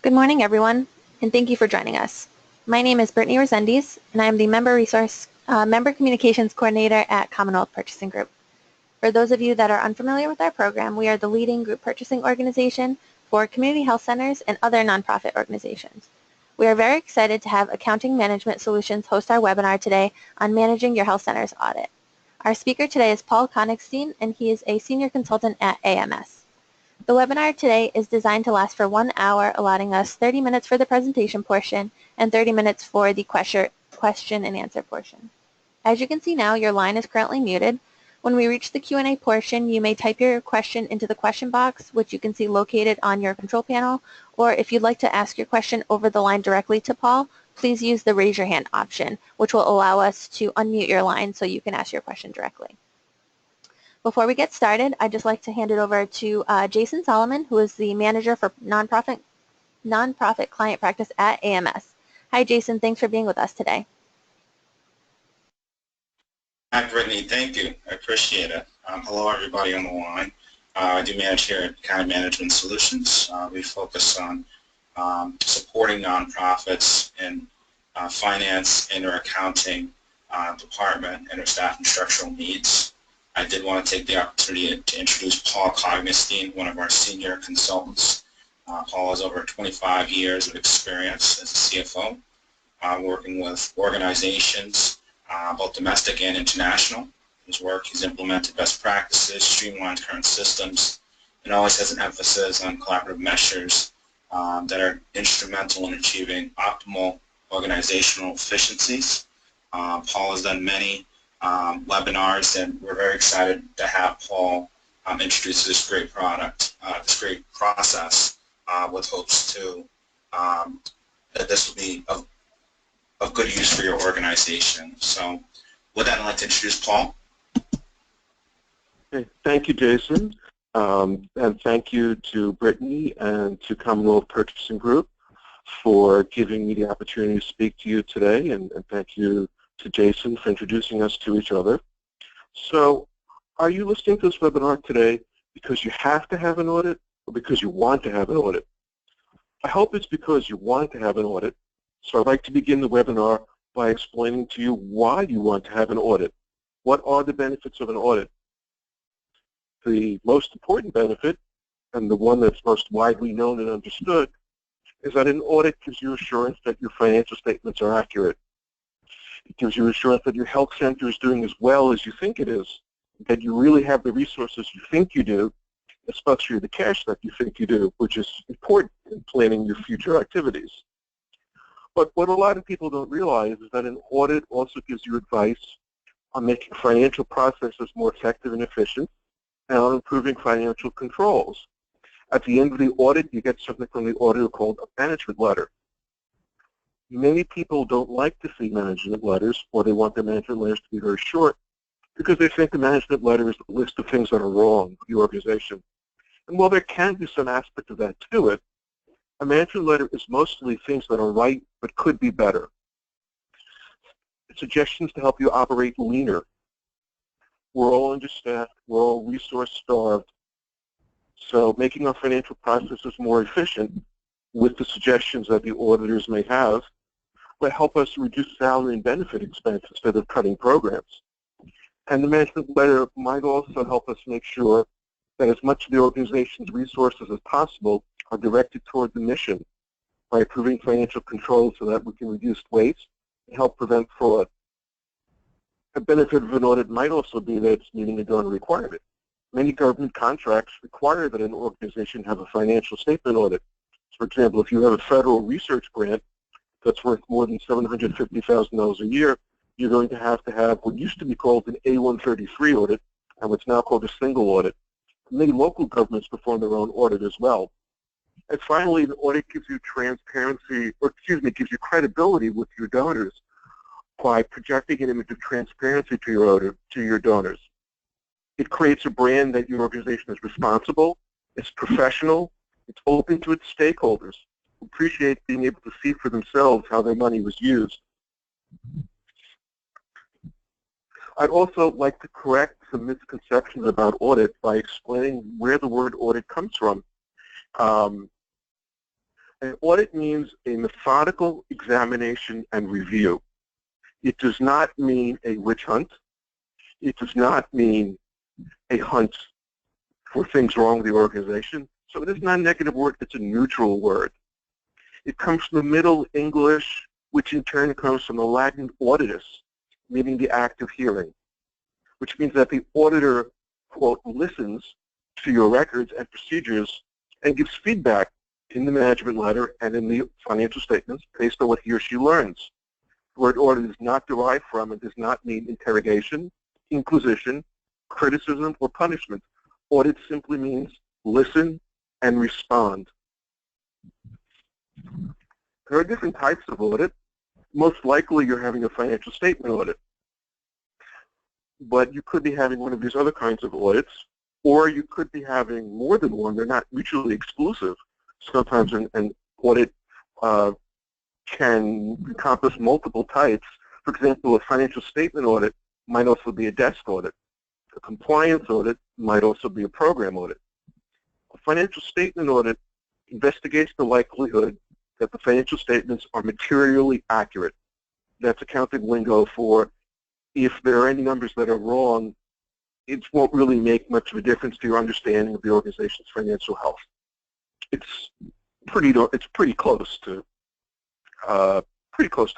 Good morning, everyone, and thank you for joining us. My name is Brittany Resendiz, and I am the Member Communications Coordinator at Commonwealth Purchasing Group. For those of you that are unfamiliar with our program, we are the leading group purchasing organization for community health centers and other nonprofit organizations. We are very excited to have Accounting Management Solutions host our webinar today on managing your health center's audit. Our speaker today is Paul Konigstein, and he is a senior consultant at AMS. The webinar today is designed to last for 1 hour, allotting us 30 minutes for the presentation portion and 30 minutes for the question and answer portion. As you can see now, your line is currently muted. When we reach the Q&A portion, you may type your question into the question box, which you can see located on your control panel, or if you'd like to ask your question over the line directly to Paul, please use the raise your hand option, which will allow us to unmute your line so you can ask your question directly. Before we get started, I'd just like to hand it over to Jason Solomon, who is the Manager for Nonprofit Client Practice at AMS. Hi, Jason. Thanks for being with us today. Hi, Brittany. Thank you. I appreciate it. Hello, everybody on the line. I do manage here at Accounting Management Solutions. We focus on supporting nonprofits in finance and their accounting department and their staff and structural needs. I did want to take the opportunity to introduce Paul Konigstein, one of our senior consultants. Paul has over 25 years of experience as a CFO, working with organizations, both domestic and international. His work, he's implemented best practices, streamlined current systems, and always has an emphasis on collaborative measures that are instrumental in achieving optimal organizational efficiencies. Paul has done many webinars, and we're very excited to have Paul introduce this great product, this great process, with hopes to that this will be of good use for your organization. So with that, I'd like to introduce Paul. Okay. Thank you, Jason, and thank you to Brittany and to Commonwealth Purchasing Group for giving me the opportunity to speak to you today, and thank you to Jason for introducing us to each other. So are you listening to this webinar today because you have to have an audit or because you want to have an audit? I hope it's because you want to have an audit. So I'd like to begin the webinar by explaining to you why you want to have an audit. What are the benefits of an audit? The most important benefit, and the one that's most widely known and understood, is that an audit gives you assurance that your financial statements are accurate. It gives you assurance that your health center is doing as well as you think it is, that you really have the resources you think you do, especially the cash that you think you do, which is important in planning your future activities. But what a lot of people don't realize is that an audit also gives you advice on making financial processes more effective and efficient, and on improving financial controls. At the end of the audit, you get something from the auditor called a management letter. Many people don't like to see management letters, or they want their management letters to be very short, because they think the management letter is a list of things that are wrong with the organization. And while there can be some aspect of that to it, a management letter is mostly things that are right but could be better. Suggestions to help you operate leaner. We're all understaffed, we're all resource-starved, so making our financial processes more efficient with the suggestions that the auditors may have will help us reduce salary and benefit expense instead of cutting programs. And the management letter might also help us make sure that as much of the organization's resources as possible are directed toward the mission by improving financial controls so that we can reduce waste and help prevent fraud. A benefit of an audit might also be that it's meeting a donor requirement. Many government contracts require that an organization have a financial statement audit. For example, if you have a federal research grant that's worth more than $750,000 a year, you're going to have what used to be called an A133 audit, and what's now called a single audit. Many local governments perform their own audit as well. And finally, the audit gives you gives you credibility with your donors by projecting an image of transparency to your donors. It creates a brand that your organization is responsible, it's professional, it's open to its stakeholders, who appreciate being able to see for themselves how their money was used. I'd also like to correct some misconceptions about audit by explaining where the word audit comes from. An audit means a methodical examination and review. It does not mean a witch hunt. It does not mean a hunt for things wrong with the organization. So it is not a negative word, it's a neutral word. It comes from the Middle English, which in turn comes from the Latin auditus, meaning the act of hearing, which means that the auditor, quote, listens to your records and procedures and gives feedback in the management letter and in the financial statements based on what he or she learns. The word audit is not derived from and does not mean interrogation, inquisition, criticism, or punishment. Audit simply means listen and respond. There are different types of audit. Most likely you're having a financial statement audit, but you could be having one of these other kinds of audits, or you could be having more than one. They're not mutually exclusive. Sometimes an audit can encompass multiple types. For example, a financial statement audit might also be a desk audit. A compliance audit might also be a program audit. A financial statement audit investigates the likelihood that the financial statements are materially accurate. That's accounting lingo for if there are any numbers that are wrong, it won't really make much of a difference to your understanding of the organization's financial health. It's pretty close to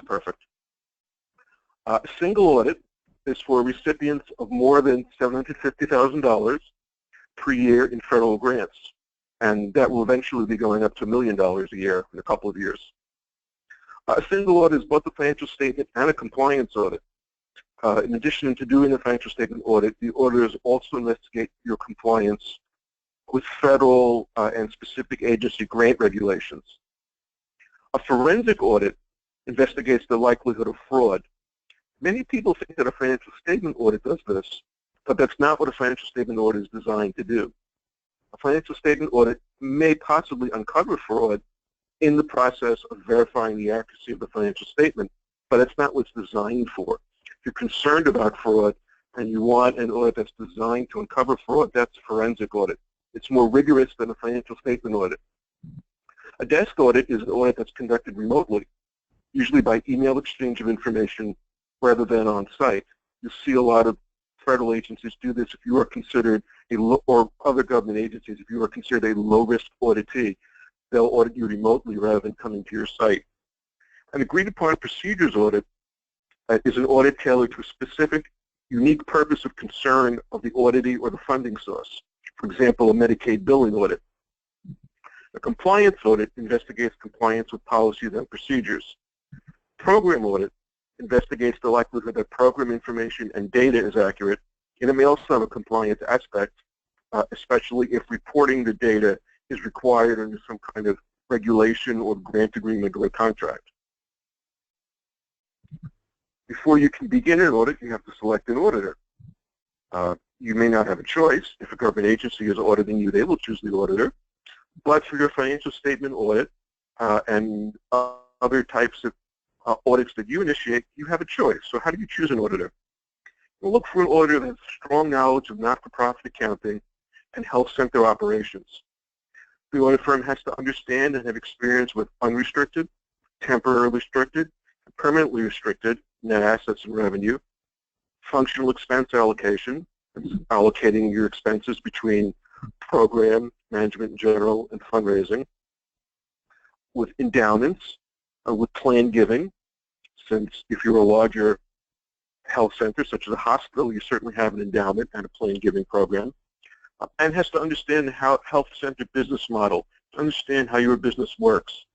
perfect. A single audit is for recipients of more than $750,000 per year in federal grants, and that will eventually be going up to $1 million a year in a couple of years. A single audit is both a financial statement and a compliance audit. In addition to doing the financial statement audit, the auditors also investigate your compliance with federal and specific agency grant regulations. A forensic audit investigates the likelihood of fraud. Many people think that a financial statement audit does this, but that's not what a financial statement audit is designed to do. A financial statement audit may possibly uncover fraud in the process of verifying the accuracy of the financial statement, but that's not what it's designed for. If you're concerned about fraud and you want an audit that's designed to uncover fraud, that's a forensic audit. It's more rigorous than a financial statement audit. A desk audit is an audit that's conducted remotely, usually by email exchange of information rather than on site. You'll see a lot of federal agencies do this. If you are considered or other government agencies, if you are considered a low-risk auditee, they'll audit you remotely rather than coming to your site. An agreed-upon procedures audit is an audit tailored to a specific, unique purpose of concern of the auditee or the funding source. For example, a Medicaid billing audit. A compliance audit investigates compliance with policies and procedures. Program audit investigates the likelihood that program information and data is accurate, and it may also have a compliance aspect, especially if reporting the data is required under some kind of regulation or grant agreement or a contract. Before you can begin an audit, you have to select an auditor. You may not have a choice. If a government agency is auditing you, they will choose the auditor. But for your financial statement audit and other types of audits that you initiate, you have a choice. So how do you choose an auditor? We'll look for an auditor that has strong knowledge of not-for-profit accounting and health center operations. The audit firm has to understand and have experience with unrestricted, temporarily restricted, and permanently restricted net assets and revenue, functional expense allocation, allocating your expenses between program, management in general, and fundraising, with endowments, with planned giving, since if you're a larger health center, such as a hospital, you certainly have an endowment and a planned giving program, and has to understand how health center business model, to understand how your business works.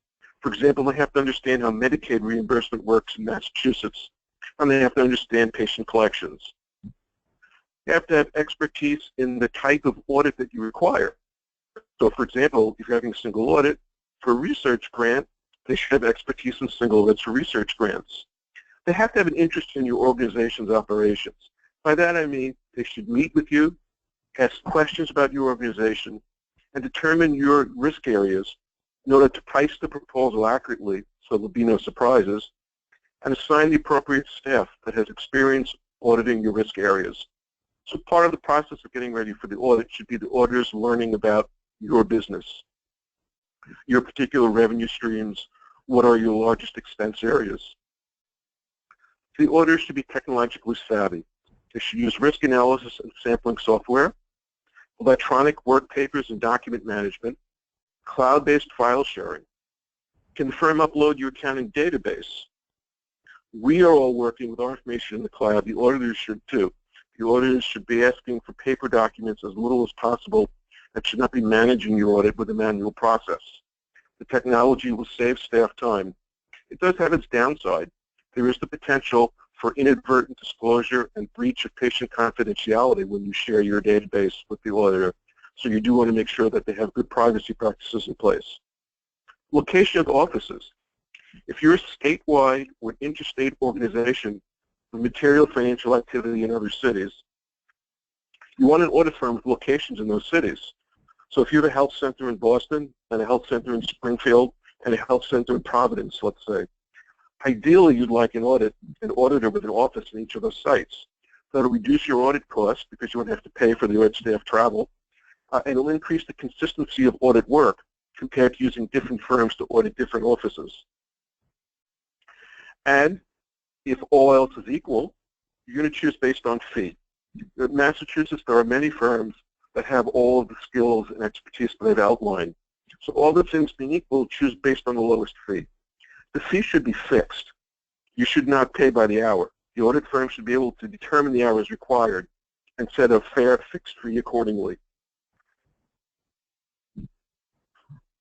For example, they have to understand how Medicaid reimbursement works in Massachusetts, and they have to understand patient collections. You have to have expertise in the type of audit that you require. So, for example, if you're having a single audit for a research grant, they should have expertise in single audits for research grants. They have to have an interest in your organization's operations. By that I mean they should meet with you, ask questions about your organization, and determine your risk areas in order to price the proposal accurately so there'll be no surprises, and assign the appropriate staff that has experience auditing your risk areas. So part of the process of getting ready for the audit should be the auditors learning about your business. your particular revenue streams, what are your largest expense areas. The auditors should be technologically savvy. They should use risk analysis and sampling software, electronic work papers and document management, cloud-based file sharing. Can the firm upload your accounting database? We are all working with our information in the cloud. The auditors should too. The auditors should be asking for paper documents as little as possible and should not be managing your audit with a manual process. The technology will save staff time. It does have its downside. There is the potential for inadvertent disclosure and breach of patient confidentiality when you share your database with the auditor. So you do want to make sure that they have good privacy practices in place. Location of offices. If you're a statewide or interstate organization with material financial activity in other cities, you want an audit firm with locations in those cities. So if you have a health center in Boston and a health center in Springfield and a health center in Providence, let's say, ideally you'd like an auditor with an office in each of those sites. That'll reduce your audit costs because you won't have to pay for the audit staff travel, and it'll increase the consistency of audit work compared to using different firms to audit different offices. And if all else is equal, you're going to choose based on fee. In Massachusetts, there are many firms that have all of the skills and expertise that I've outlined. So all the things being equal, choose based on the lowest fee. The fee should be fixed. You should not pay by the hour. The audit firm should be able to determine the hours required and set a fair fixed fee accordingly.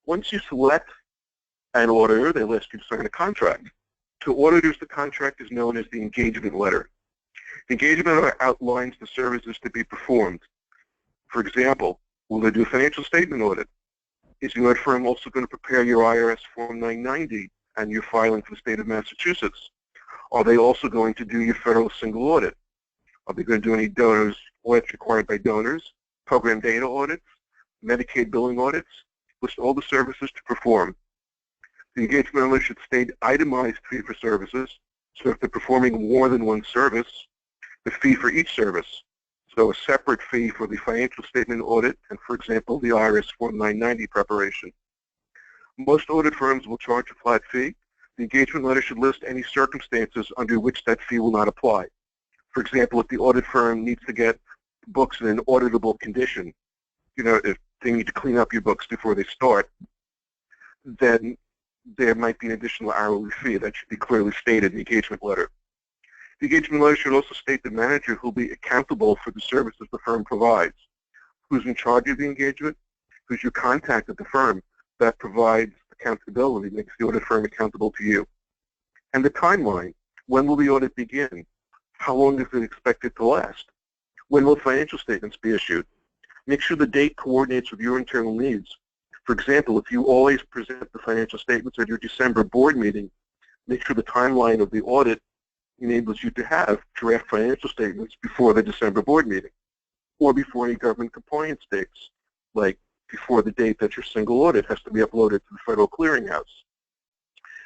Once you select an auditor, they'll ask you to sign a contract. To auditors, the contract is known as the engagement letter. The engagement letter outlines the services to be performed. For example, will they do a financial statement audit? Is the audit firm also going to prepare your IRS Form 990 and your filing for the state of Massachusetts? Are they also going to do your federal single audit? Are they going to do any donors audits required by donors, program data audits, Medicaid billing audits? List all the services to perform. The engagement letter should state itemized fee for services. So if they're performing more than one service, the fee for each service. So a separate fee for the financial statement audit and, for example, the IRS Form 990 preparation. Most audit firms will charge a flat fee. The engagement letter should list any circumstances under which that fee will not apply. For example, if the audit firm needs to get books in an auditable condition, if they need to clean up your books before they start, then there might be an additional hourly fee. That should be clearly stated in the engagement letter. The engagement letter should also state the manager who will be accountable for the services the firm provides, who's in charge of the engagement, who's your contact at the firm that provides accountability, makes the audit firm accountable to you. And the timeline. When will the audit begin? How long is it expected to last? When will financial statements be issued? Make sure the date coordinates with your internal needs. For example, if you always present the financial statements at your December board meeting, make sure the timeline of the audit enables you to have draft financial statements before the December board meeting or before any government compliance dates, like before the date that your single audit has to be uploaded to the federal clearinghouse.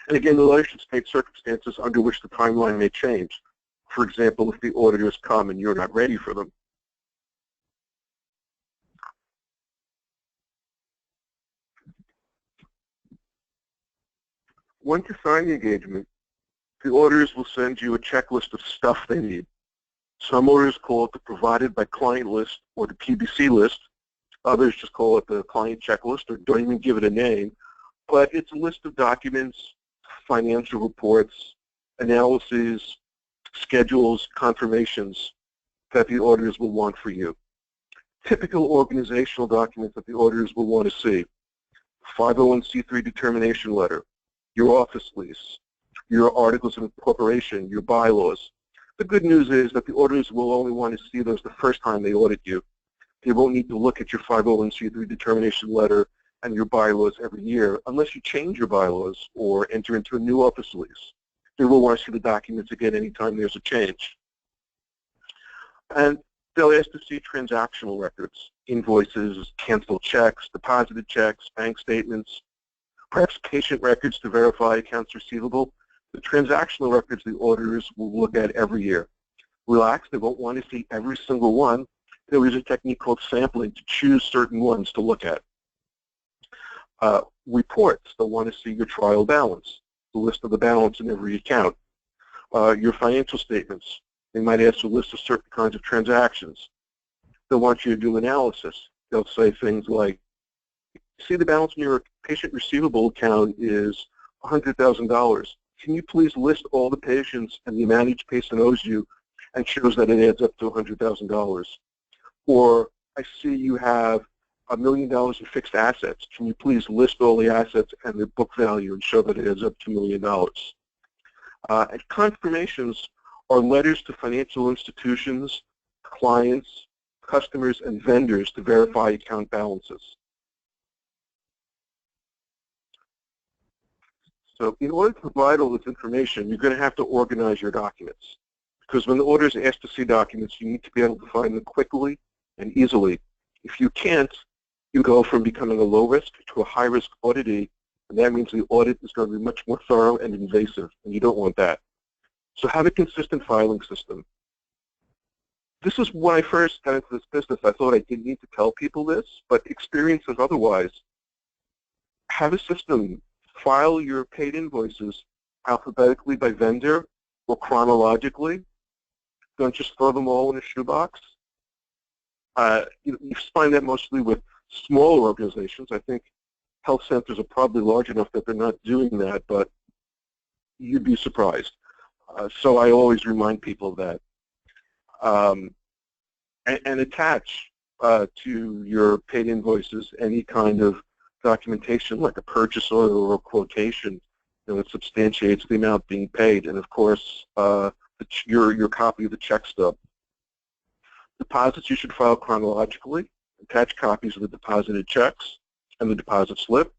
And again, the letter should state circumstances under which the timeline may change. For example, if the auditors come and you're not ready for them. Once you sign the engagement, the auditors will send you a checklist of stuff they need. Some auditors call it the provided by client list or the PBC list. Others just call it the client checklist or don't even give it a name. But it's a list of documents, financial reports, analyses, schedules, confirmations that the auditors will want for you. Typical organizational documents that the auditors will want to see: 501c3 determination letter, your office lease, your articles of incorporation, your bylaws. The good news is that the auditors will only want to see those the first time they audit you. They won't need to look at your 501c3 determination letter and your bylaws every year unless you change your bylaws or enter into a new office lease. They will want to see the documents again anytime there's a change. And they'll ask to see transactional records, invoices, canceled checks, deposited checks, bank statements, perhaps patient records to verify accounts receivable. The transactional records the auditors will look at every year. Relax, they won't want to see every single one. They'll use a technique called sampling to choose certain ones to look at. reports. They'll want to see your trial balance, the list of the balance in every account, your financial statements. They might ask a list of certain kinds of transactions. They'll want you to do analysis. They'll say things like, see, the balance in your patient receivable account is $100,000. Can you please list all the patients and the amount each patient owes you and shows that it adds up to $100,000? Or I see you have $1 million in fixed assets. Can you please list all the assets and the book value and show that it adds up to $1 million? And confirmations are letters to financial institutions, clients, customers, and vendors to verify account balances. So in order to provide all this information, you're going to have to organize your documents. Because when the auditor is asked to see documents, you need to be able to find them quickly and easily. If you can't, you go from becoming a low-risk to a high-risk auditee, and that means the audit is going to be much more thorough and invasive, and you don't want that. So have a consistent filing system. This is when I first got into this business. I thought I didn't need to tell people this, but experience is otherwise. Have a system. File your paid invoices alphabetically by vendor or chronologically. Don't just throw them all in a shoebox. You find that mostly with smaller organizations. I think health centers are probably large enough that they're not doing that, but you'd be surprised. So I always remind people of that. And attach to your paid invoices any kind of documentation like a purchase order or a quotation that substantiates the amount being paid, and of course your copy of the check stub. Deposits you should file chronologically. Attach copies of the deposited checks and the deposit slip.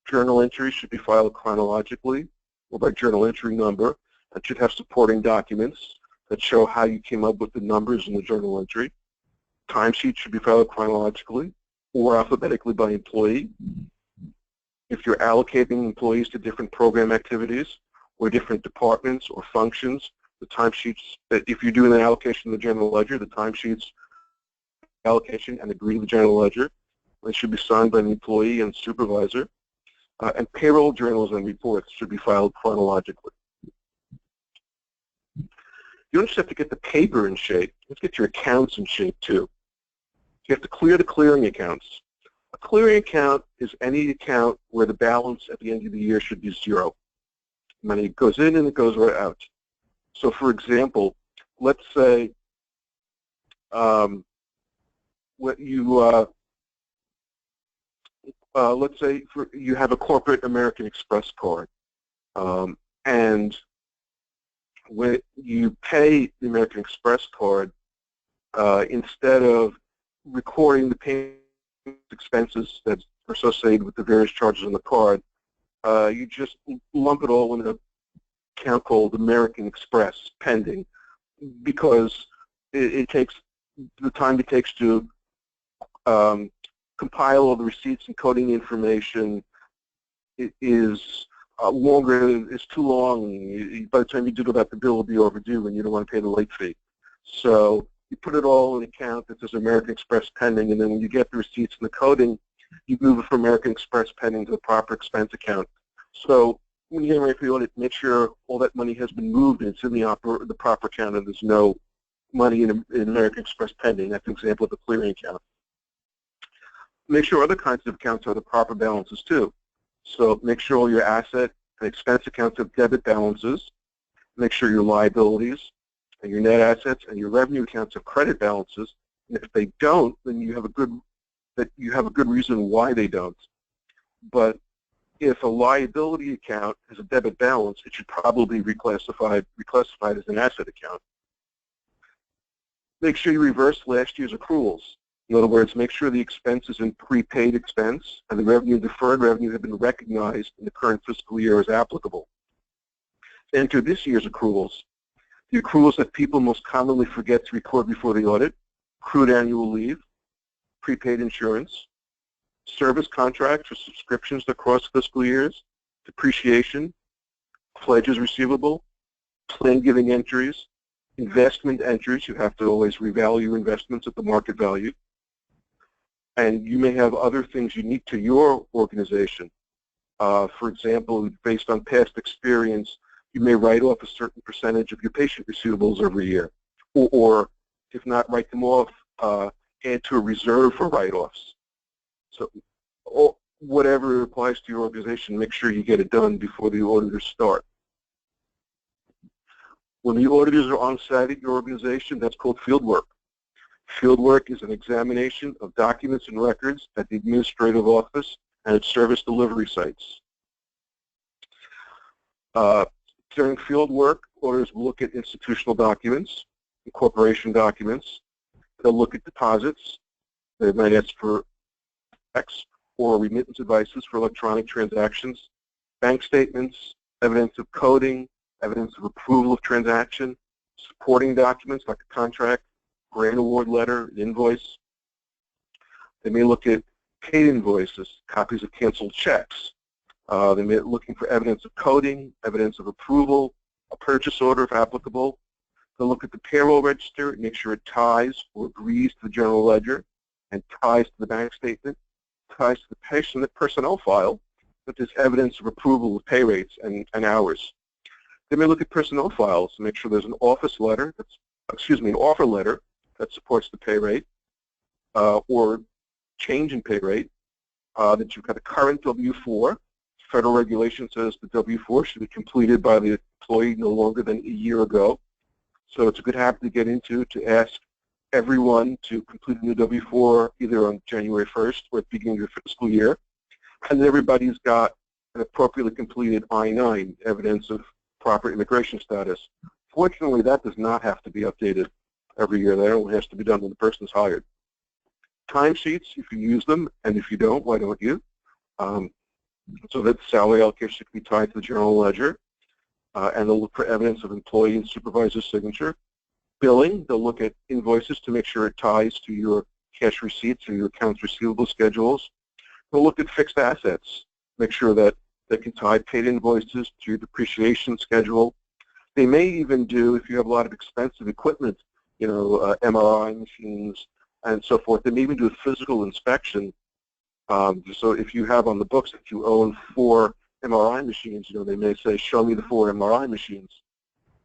Journal entries should be filed chronologically or by journal entry number, and should have supporting documents that show how you came up with the numbers in the journal entry. Timesheets should be filed chronologically or alphabetically by employee. If you're allocating employees to different program activities or different departments or functions, the timesheets, if you're doing an allocation in the general ledger, the timesheets allocation and agree to the general ledger. They should be signed by the employee and supervisor. And payroll journals and reports should be filed chronologically. You don't just have to get the paper in shape. Let's get your accounts in shape too. You have to clear the clearing accounts. A clearing account is any account where the balance at the end of the year should be zero. Money goes in and it goes right out. So for example, let's say you have a corporate American Express card, and when you pay the American Express card, instead of recording the payment expenses that are associated with the various charges on the card, you just lump it all in an account called American Express pending, because it takes the time it takes to compile all the receipts and coding information. It is longer, it's too long. By the time you do go back, the bill will be overdue and you don't want to pay the late fee. So you put it all in an account that says American Express pending, and then when you get the receipts and the coding, you move it from American Express pending to the proper expense account. So when you get ready for the audit, make sure all that money has been moved and it's in the proper account, and there's no money in American Express pending. That's an example of a clearing account. Make sure other kinds of accounts are the proper balances too. So make sure all your asset and expense accounts have debit balances. Make sure your liabilities and your net assets and your revenue accounts have credit balances. And if they don't, then you have a good reason why they don't. But if a liability account has a debit balance, it should probably be reclassified as an asset account. Make sure you reverse last year's accruals. In other words, make sure the expenses in prepaid expense and the revenue and deferred revenue have been recognized in the current fiscal year as applicable. Enter this year's accruals. The accruals that people most commonly forget to record before the audit: accrued annual leave, prepaid insurance, service contracts or subscriptions that cross fiscal years, depreciation, pledges receivable, plan giving entries, investment entries. You have to always revalue investments at the market value. And you may have other things unique to your organization. For example, based on past experience, you may write off a certain percentage of your patient receivables every year, or if not write them off, add to a reserve for write-offs. So whatever applies to your organization, make sure you get it done before the auditors start. When the auditors are on site at your organization, that's called field work. Field work is an examination of documents and records at the administrative office and at service delivery sites. During field work, auditors will look at institutional documents, corporation documents. They'll look at deposits. They might ask for checks or remittance advices for electronic transactions, bank statements, evidence of coding, evidence of approval of transaction, supporting documents like a contract, grant award letter, an invoice. They may look at paid invoices, copies of canceled checks. They may be looking for evidence of coding, evidence of approval, a purchase order if applicable. They'll look at the payroll register and make sure it ties or agrees to the general ledger and ties to the bank statement, ties to the personnel file, but there's evidence of approval of pay rates and hours. They may look at personnel files to make sure there's an office letter, an offer letter that supports the pay rate or change in pay rate, that you've got a current W-4. Federal regulation says the W-4 should be completed by the employee no longer than a year ago. So it's a good habit to get into to ask everyone to complete a new W-4 either on January 1st or at the beginning of your fiscal year. And everybody's got an appropriately completed I-9, evidence of proper immigration status. Fortunately, that does not have to be updated every year. That only has to be done when the person's hired. Timesheets, if you use them, and if you don't, why don't you? So that salary allocation can be tied to the general ledger. And they'll look for evidence of employee and supervisor signature. Billing, they'll look at invoices to make sure it ties to your cash receipts or your accounts receivable schedules. They'll look at fixed assets, make sure that they can tie paid invoices to your depreciation schedule. They may even do, if you have a lot of expensive equipment, MRI machines and so forth, they may even do a physical inspection. So if you have on the books that you own 4 MRI machines, they may say, show me the 4 MRI machines.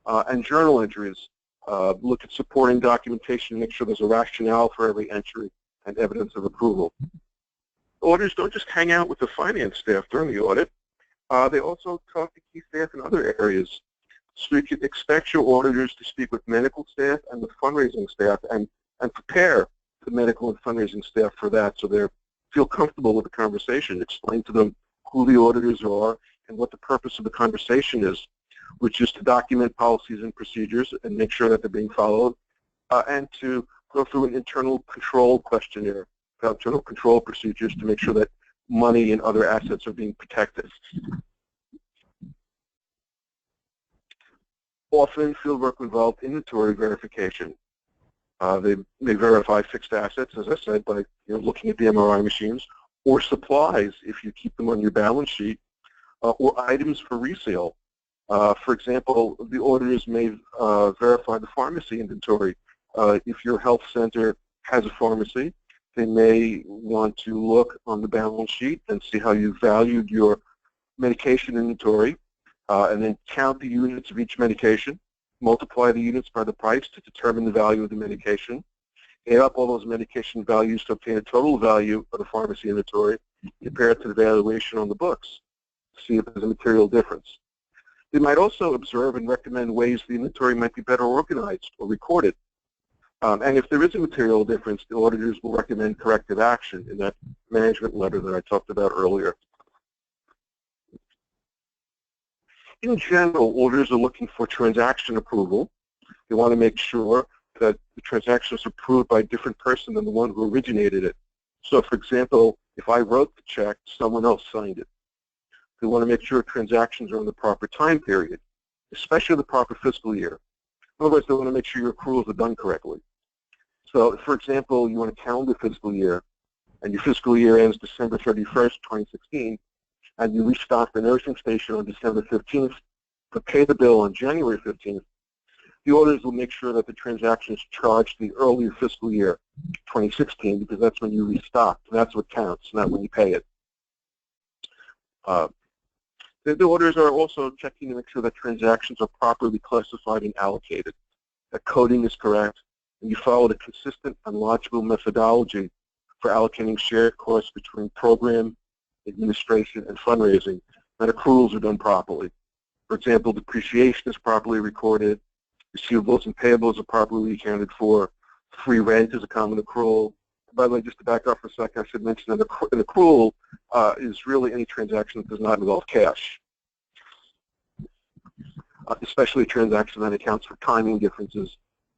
And journal entries, look at supporting documentation, make sure there's a rationale for every entry and evidence of approval. Auditors don't just hang out with the finance staff during the audit. They also talk to key staff in other areas. So you can expect your auditors to speak with medical staff and the fundraising staff and prepare the medical and fundraising staff for that so they feel comfortable with the conversation. Explain to them who the auditors are and what the purpose of the conversation is, which is to document policies and procedures and make sure that they're being followed, and to go through an internal control questionnaire, internal control procedures to make sure that money and other assets are being protected. Often, fieldwork involved inventory verification. They may verify fixed assets, as I said, by looking at the MRI machines, or supplies if you keep them on your balance sheet, or items for resale. For example, the auditors may verify the pharmacy inventory. If your health center has a pharmacy, they may want to look on the balance sheet and see how you valued your medication inventory, and then count the units of each medication, multiply the units by the price to determine the value of the medication, add up all those medication values to obtain a total value of the pharmacy inventory, compare it to the valuation on the books, see if there's a material difference. They might also observe and recommend ways the inventory might be better organized or recorded. And if there is a material difference, the auditors will recommend corrective action in that management letter that I talked about earlier. In general, auditors are looking for transaction approval. They want to make sure that the transaction is approved by a different person than the one who originated it. So, for example, if I wrote the check, someone else signed it. They want to make sure transactions are in the proper time period, especially the proper fiscal year. In other words, they want to make sure your accruals are done correctly. So, for example, you want a calendar fiscal year, and your fiscal year ends December 31st, 2016, and you restock the nursing station on December 15th, but pay the bill on January 15th, the auditors will make sure that the transaction is charged the earlier fiscal year, 2016, because that's when you restocked. That's what counts, not when you pay it. The auditors are also checking to make sure that transactions are properly classified and allocated, that coding is correct, and you follow a consistent and logical methodology for allocating shared costs between program, administration, and fundraising, that accruals are done properly. For example, depreciation is properly recorded, receivables and payables are properly accounted for, free rent is a common accrual. By the way, just to back up for a second, I should mention that an accrual is really any transaction that does not involve cash, especially a transaction that accounts for timing differences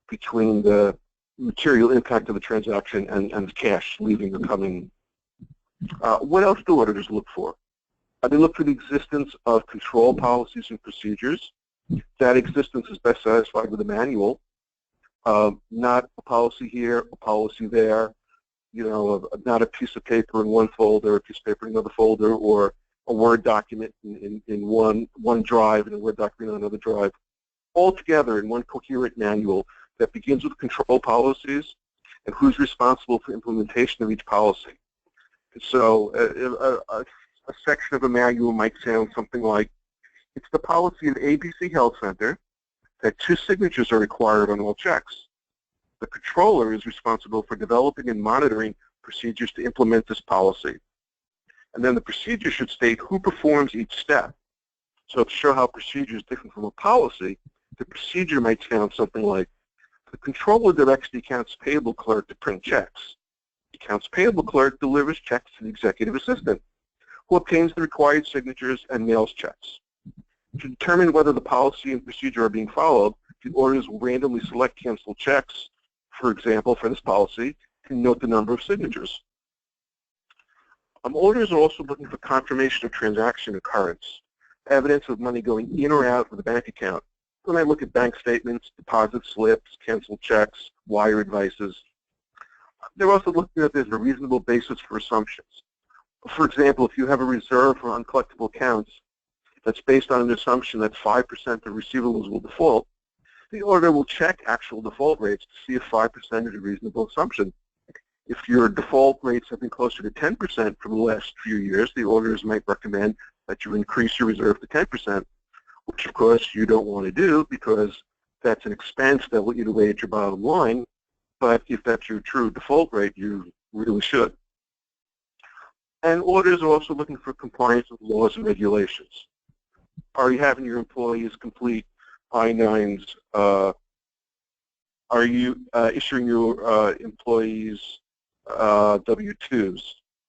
between the material impact of the transaction and the cash leaving or coming. What else do auditors look for? They look for the existence of control policies and procedures. That existence is best satisfied with a manual, not a policy here, a policy there, not a piece of paper in one folder, a piece of paper in another folder, or a Word document in one drive and a Word document on another drive, all together in one coherent manual that begins with control policies and who's responsible for implementation of each policy. So a section of a manual might sound something like, it's the policy of ABC Health Center that 2 signatures are required on all checks. The controller is responsible for developing and monitoring procedures to implement this policy. And then the procedure should state who performs each step. So to show how procedure is different from a policy, the procedure might sound something like, the controller directs the accounts payable clerk to print checks. The accounts payable clerk delivers checks to the executive assistant, who obtains the required signatures and mails checks. To determine whether the policy and procedure are being followed, the auditors will randomly select canceled checks, for example, for this policy, and note the number of signatures. Auditors are also looking for confirmation of transaction occurrence, evidence of money going in or out of the bank account. When I look at bank statements, deposit slips, canceled checks, wire advices, they're also looking at there's a reasonable basis for assumptions. For example, if you have a reserve for uncollectible accounts that's based on an assumption that 5% of receivables will default, the auditor will check actual default rates to see if 5% is a reasonable assumption. If your default rates have been closer to 10% for the last few years, the auditors might recommend that you increase your reserve to 10%, which of course you don't want to do because that's an expense that will eat away at your bottom line. But if that's your true default rate, you really should. And auditors are also looking for compliance with laws and regulations. Are you having your employees complete I-9s? Are you issuing your employees W-2s?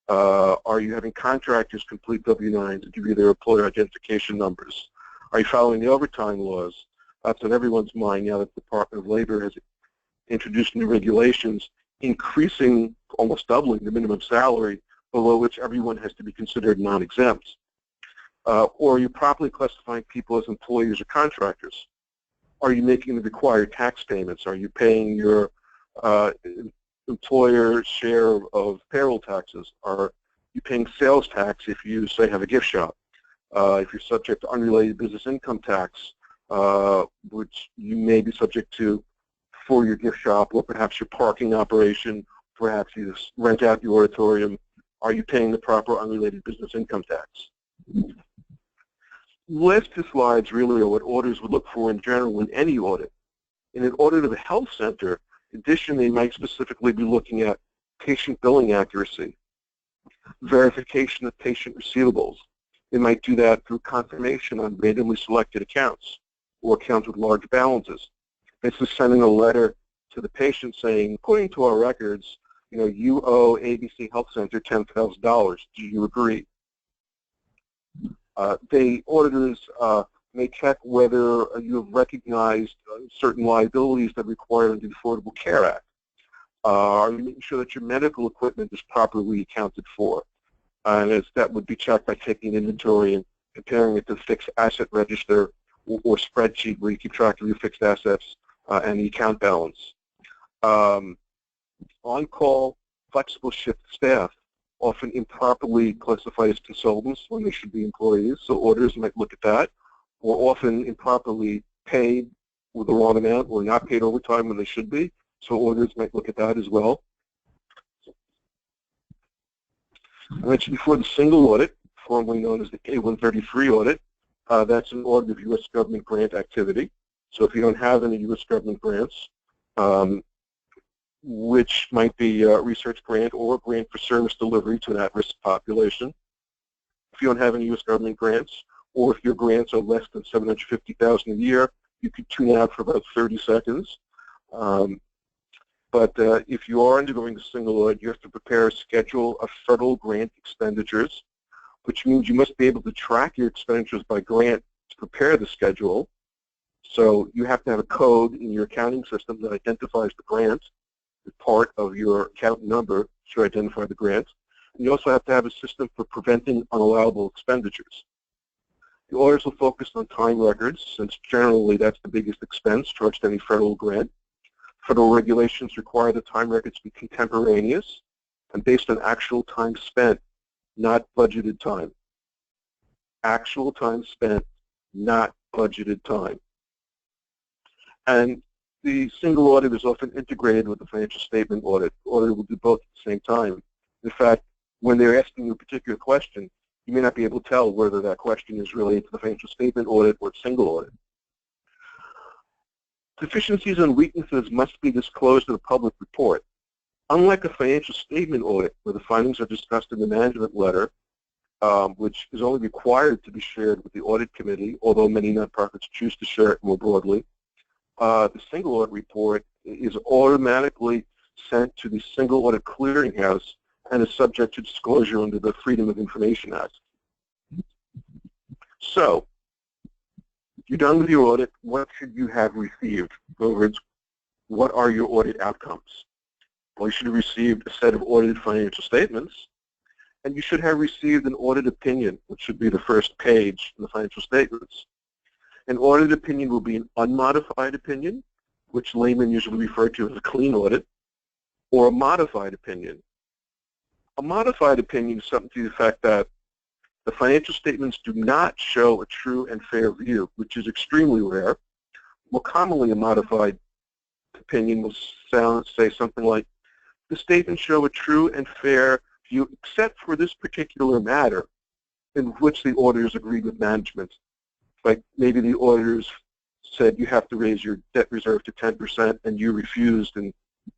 Are you having contractors complete W-9s and give you their employer identification numbers? Are you following the overtime laws? That's on everyone's mind now that the Department of Labor has introduced new regulations increasing, almost doubling the minimum salary below which everyone has to be considered non-exempt. Or are you properly classifying people as employees or contractors? Are you making the required tax payments? Are you paying your employer share of payroll taxes? Are you paying sales tax if you, say, have a gift shop? If you're subject to unrelated business income tax, which you may be subject to for your gift shop, or perhaps your parking operation, perhaps you rent out the auditorium, are you paying the proper unrelated business income tax? Last 2 slides really are what auditors would look for in general in any audit. In an audit of a health center, in addition, they might specifically be looking at patient billing accuracy, verification of patient receivables. They might do that through confirmation on randomly selected accounts or accounts with large balances. This is sending a letter to the patient saying, according to our records, you owe ABC Health Center $10,000. Do you agree? The auditors may check whether you have recognized certain liabilities that are required under the Affordable Care Act. Are you making sure that your medical equipment is properly accounted for? And that would be checked by taking an inventory and comparing it to the fixed asset register or spreadsheet where you keep track of your fixed assets and the account balance. On-call, flexible shift staff often improperly classified as consultants when they should be employees, so auditors might look at that, or often improperly paid with the wrong amount or not paid overtime when they should be, so auditors might look at that as well. I mentioned before the single audit, formerly known as the A133 audit. That's an audit of U.S. government grant activity. So if you don't have any U.S. government grants, which might be a research grant or a grant for service delivery to an at-risk population, if you don't have any U.S. government grants, or if your grants are less than $750,000 a year, you could tune out for about 30 seconds. But if you are undergoing a single audit, you have to prepare a schedule of federal grant expenditures, which means you must be able to track your expenditures by grant to prepare the schedule. So you have to have a code in your accounting system that identifies the grant as part of your account number to identify the grant. And you also have to have a system for preventing unallowable expenditures. The auditors will focus on time records, since generally that's the biggest expense charged to any federal grant. Federal regulations require the time records to be contemporaneous and based on actual time spent, not budgeted time. Actual time spent, not budgeted time. And the single audit is often integrated with the financial statement audit. The auditor will do both at the same time. In fact, when they're asking you a particular question, you may not be able to tell whether that question is related to the financial statement audit or single audit. Deficiencies and weaknesses must be disclosed in a public report. Unlike a financial statement audit, where the findings are discussed in the management letter, which is only required to be shared with the audit committee, although many nonprofits choose to share it more broadly, the single audit report is automatically sent to the single audit clearinghouse and is subject to disclosure under the Freedom of Information Act. So, you're done with your audit. What should you have received? In other words, what are your audit outcomes? Well, you should have received a set of audited financial statements, and you should have received an audit opinion, which should be the first page in the financial statements. An audit opinion will be an unmodified opinion, which laymen usually refer to as a clean audit, or a modified opinion. A modified opinion is something to the effect that the financial statements do not show a true and fair view, which is extremely rare. More commonly, a modified opinion will say something like, the statements show a true and fair view except for this particular matter in which the auditors agreed with management. Like maybe the auditors said you have to raise your debt reserve to 10% and you refused and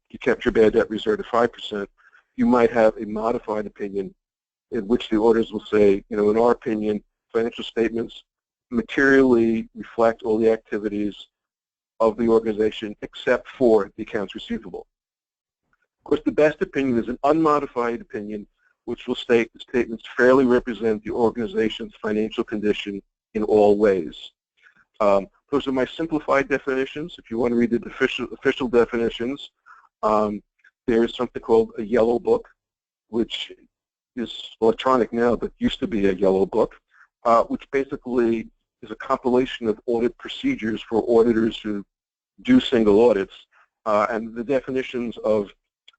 you kept your bad debt reserve to 5%. You might have a modified opinion in which the auditors will say, in our opinion, financial statements materially reflect all the activities of the organization except for the accounts receivable. Of course, the best opinion is an unmodified opinion, which will state the statements fairly represent the organization's financial condition in all ways. Those are my simplified definitions. If you want to read the official definitions, there's something called a yellow book, which is electronic now, but used to be a yellow book, which basically is a compilation of audit procedures for auditors who do single audits. And the definitions of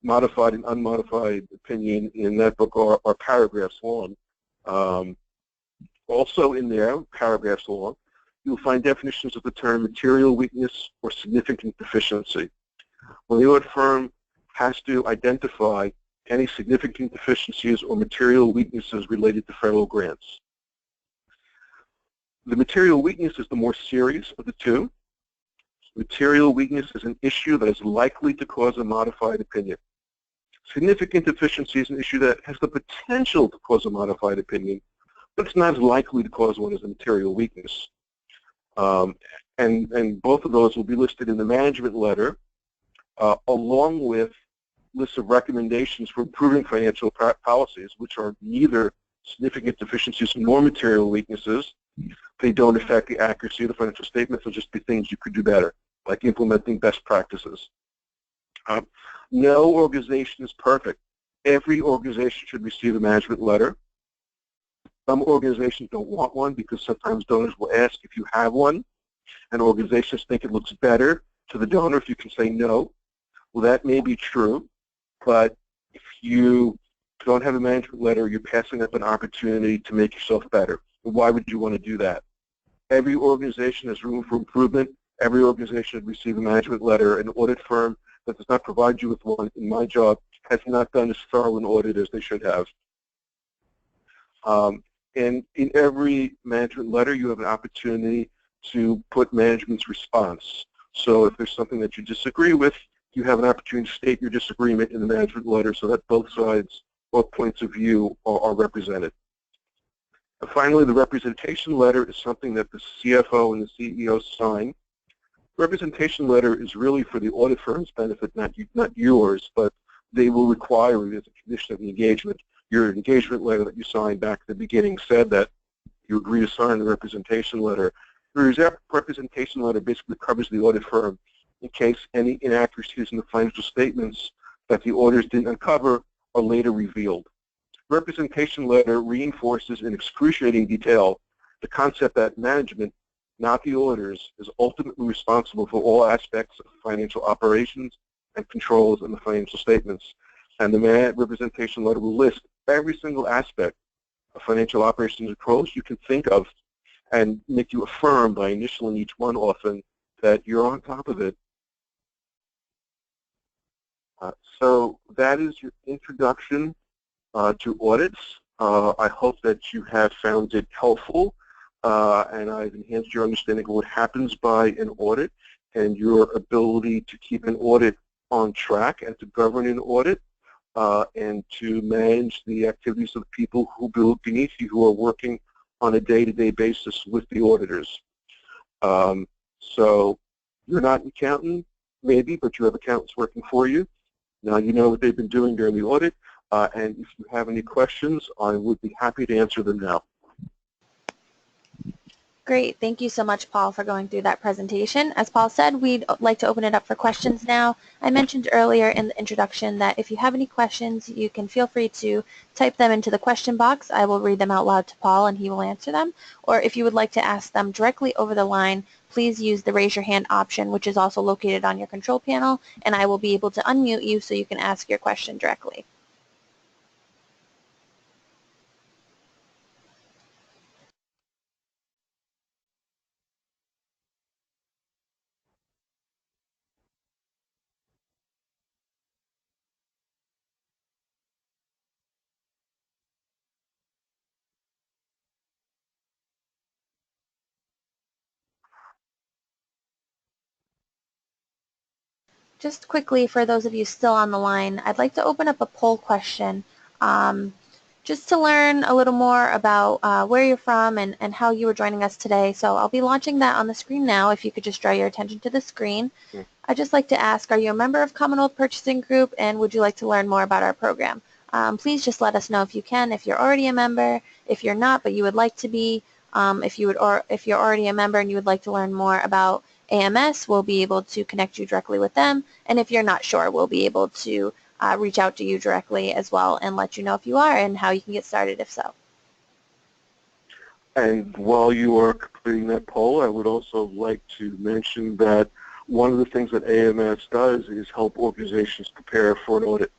modified and unmodified opinion in that book are paragraphs long. Also in there, paragraphs long, you'll find definitions of the term material weakness or significant deficiency. When the audit firm has to identify any significant deficiencies or material weaknesses related to federal grants. The material weakness is the more serious of the two. Material weakness is an issue that is likely to cause a modified opinion. Significant deficiency is an issue that has the potential to cause a modified opinion, but it's not as likely to cause one as a material weakness. And both of those will be listed in the management letter, along with lists of recommendations for improving financial policies, which are neither significant deficiencies nor material weaknesses. They don't affect the accuracy of the financial statements. They'll just be things you could do better, like implementing best practices. No organization is perfect. Every organization should receive a management letter. Some organizations don't want one because sometimes donors will ask if you have one, and organizations think it looks better to the donor if you can say no. Well, that may be true, but if you don't have a management letter, you're passing up an opportunity to make yourself better. Why would you want to do that? Every organization has room for improvement. Every organization should receive a management letter. An audit firm that does not provide you with one, in my job, has not done as thorough an audit as they should have. And in every management letter, you have an opportunity to put management's response. So if there's something that you disagree with, you have an opportunity to state your disagreement in the management letter so that both sides, both points of view are represented. And finally, the representation letter is something that the CFO and the CEO sign. Representation letter is really for the audit firm's benefit, not yours, but they will require it as a condition of the engagement. Your engagement letter that you signed back at the beginning said that you agree to sign the representation letter. The representation letter basically covers the audit firm in case any inaccuracies in the financial statements that the auditors didn't uncover are later revealed. Representation letter reinforces in excruciating detail the concept that management, not the auditors, is ultimately responsible for all aspects of financial operations and controls in the financial statements. And the representation letter will list every single aspect of financial operations and controls you can think of and make you affirm by initialing each one often that you're on top of it. So that is your introduction to audits. I hope that you have found it helpful and I've enhanced your understanding of what happens by an audit and your ability to keep an audit on track and to govern an audit and to manage the activities of the people who beneath you who are working on a day-to-day basis with the auditors. So you're not an accountant, maybe, but you have accountants working for you. Now you know what they've been doing during the audit, and if you have any questions, I would be happy to answer them now. Great. Thank you so much, Paul, for going through that presentation. As Paul said, we'd like to open it up for questions now. I mentioned earlier in the introduction that if you have any questions, you can feel free to type them into the question box. I will read them out loud to Paul, and he will answer them. Or if you would like to ask them directly over the line, please use the raise your hand option, which is also located on your control panel, and I will be able to unmute you so you can ask your question directly. Just quickly, for those of you still on the line, I'd like to open up a poll question just to learn a little more about where you're from and how you were joining us today. So I'll be launching that on the screen now, if you could just draw your attention to the screen. I'd just like to ask, are you a member of Commonwealth Purchasing Group, and would you like to learn more about our program? Please just let us know if you can, if you're already a member, if you're not but you would like to be, if you're already a member and you would like to learn more about AMS, we'll be able to connect you directly with them, and if you're not sure, we'll be able to reach out to you directly as well and let you know if you are and how you can get started if so. And while you are completing that poll, I would also like to mention that one of the things that AMS does is help organizations prepare for an audit.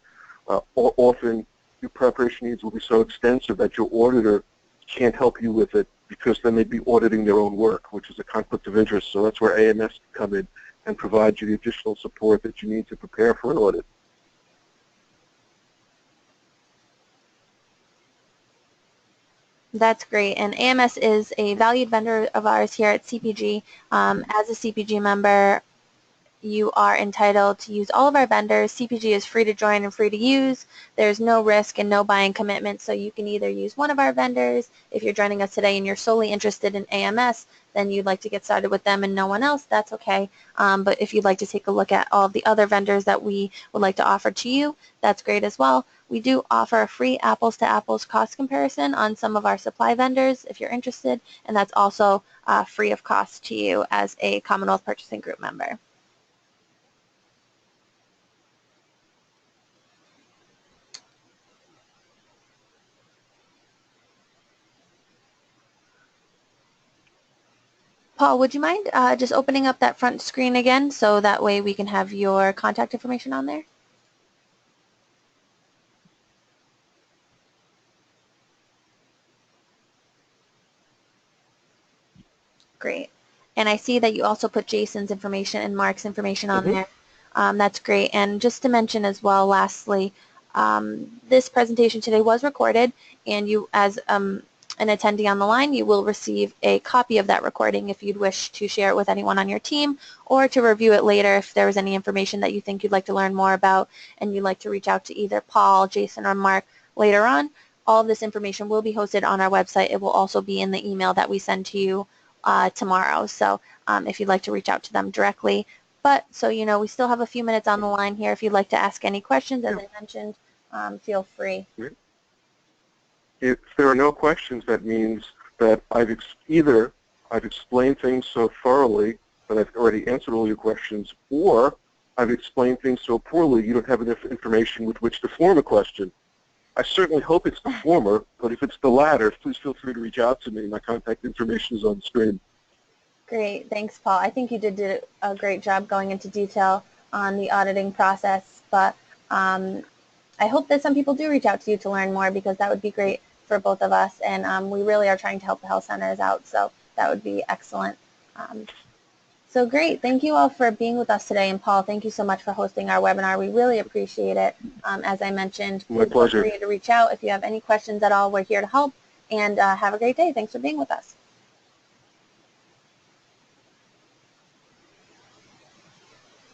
Often your preparation needs will be so extensive that your auditor can't help you with it because then they'd be auditing their own work, which is a conflict of interest. So that's where AMS can come in and provide you the additional support that you need to prepare for an audit. That's great. And AMS is a valued vendor of ours here at CPG. As a CPG member, you are entitled to use all of our vendors. CPG is free to join and free to use. There's no risk and no buying commitment, so you can either use one of our vendors. If you're joining us today and you're solely interested in AMS, then you'd like to get started with them and no one else, that's okay. But if you'd like to take a look at all of the other vendors that we would like to offer to you, that's great as well. We do offer a free apples-to-apples cost comparison on some of our supply vendors if you're interested, and that's also free of cost to you as a Commonwealth Purchasing Group member. Paul, would you mind just opening up that front screen again so that way we can have your contact information on there? Great. And I see that you also put Jason's information and Mark's information on there. That's great. And just to mention as well, lastly, this presentation today was recorded, and you, as an attendee on the line, you will receive a copy of that recording if you'd wish to share it with anyone on your team or to review it later if there was any information that you think you'd like to learn more about and you'd like to reach out to either Paul, Jason, or Mark later on. All of this information will be hosted on our website. It will also be in the email that we send to you tomorrow. So if you'd like to reach out to them directly. But so you know, we still have a few minutes on the line here. If you'd like to ask any questions, as I mentioned, feel free. If there are no questions, that means that either I've explained things so thoroughly that I've already answered all your questions, or I've explained things so poorly you don't have enough information with which to form a question. I certainly hope it's the former, but if it's the latter, please feel free to reach out to me. My contact information is on the screen. Great. Thanks, Paul. I think you did a great job going into detail on the auditing process, but I hope that some people do reach out to you to learn more because that would be great for both of us, and we really are trying to help the health centers out, so that would be excellent. So great. Thank you all for being with us today, and Paul, thank you so much for hosting our webinar. We really appreciate it. As I mentioned, My please feel pleasure. free to reach out if you have any questions at all. We're here to help, and have a great day. Thanks for being with us.